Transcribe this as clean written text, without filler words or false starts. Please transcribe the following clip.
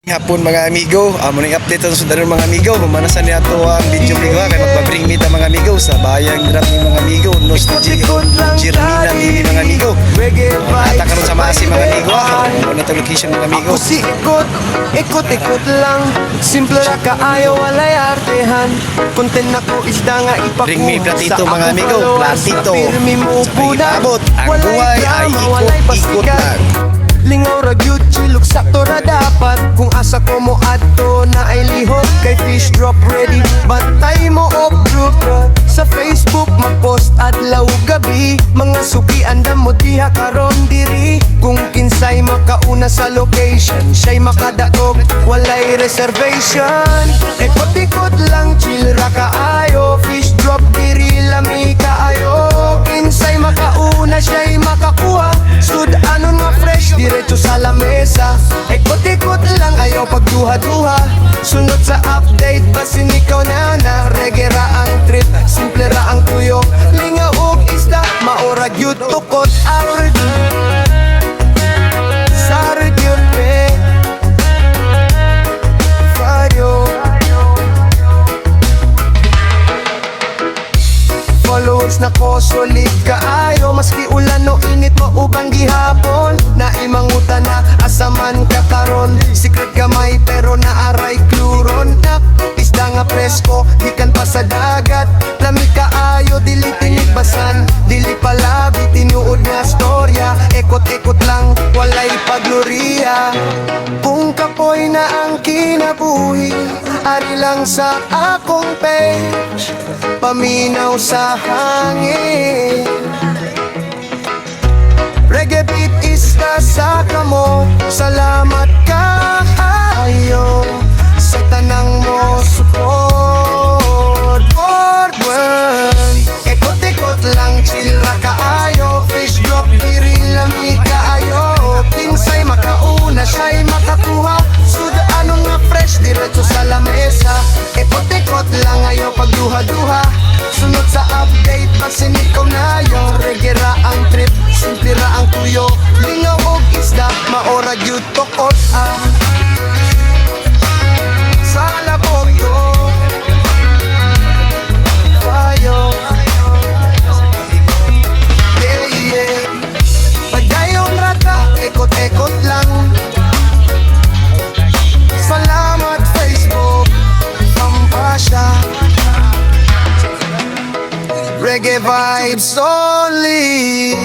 Hapon mga amigo, amo ning update ang sundan mga amigo. Mamanasan ni ato ang video amigo kay magpa-bring meet ang mga amigo sa bayang drop ni mga amigo. Jirmina ni mga amigo. Ata karon sa Masi mga amigo. Ano to location mga amigo? Ako si ikot lang. Simple ra kaayo walay artehan. Content nako isda nga Bring me ipakuha platito mga amigo, platito. Sa pag-iabot, ang buhay ay ikot-ikot lang. Lingaw ra gyud chilok sakto ra dapat. Kung asa ko mo adto na ay lihok kay fish drop ready. Bantay mo off group sa Facebook mag-post adlaw gabi. Mga suki andam mo diha karon diri. Kung kinsay makauna sa location, siya'y makadaog walay reservation. Ikot-ikot lang chill ra kaayo. Fish drop diri lami kaayo. Kinsay makauna siya'y makakuha. Sud anon nga fresh diretso sa lamesa. Ikot-ikot lang ayaw pagduha-duha. Sunod sa update basin ikaw na reggae ra ang trip, simple ra ang tuyo. Lingaw og isda maora gyud tukot our Sarad yun pe Fayo. Followers na ko solid kaayo. Maski ulan no init mo ubang gihapon. Naimangutan na asaman ka karon. Secret gamay pero naaray kluron na isda nga presko gikan pa sa dagat. Lami kaayo dili tinigbasan, dili palabi tinuod nga storya. Ekot-ekot lang walay paglorya. Kung kapoy na ang kinabuhi, ari lang sa akong page, paminaw sa hangin. Reggae beat isda sa kamo. Salamat kaayo sa tanang mo support. Ekot-ekot lang chill ra kaayo. Fish drop diri lami kaayo. Kinsay makauna siya'y makakuha. Suda anong nga fresh diretso sa lamesa. Ekot-ekot lang ayaw pagduha-duha. Sunod sa update basin ikaw na yung reggae ra ang trip, simple ra ang tuyo. Lingaw og isda maora gyud tukot ang sa labog to Fayo. Yeah. Padayon ra ka, ekot-ekot lang. Salamat Facebook, Pampasya. Reggae vibes only.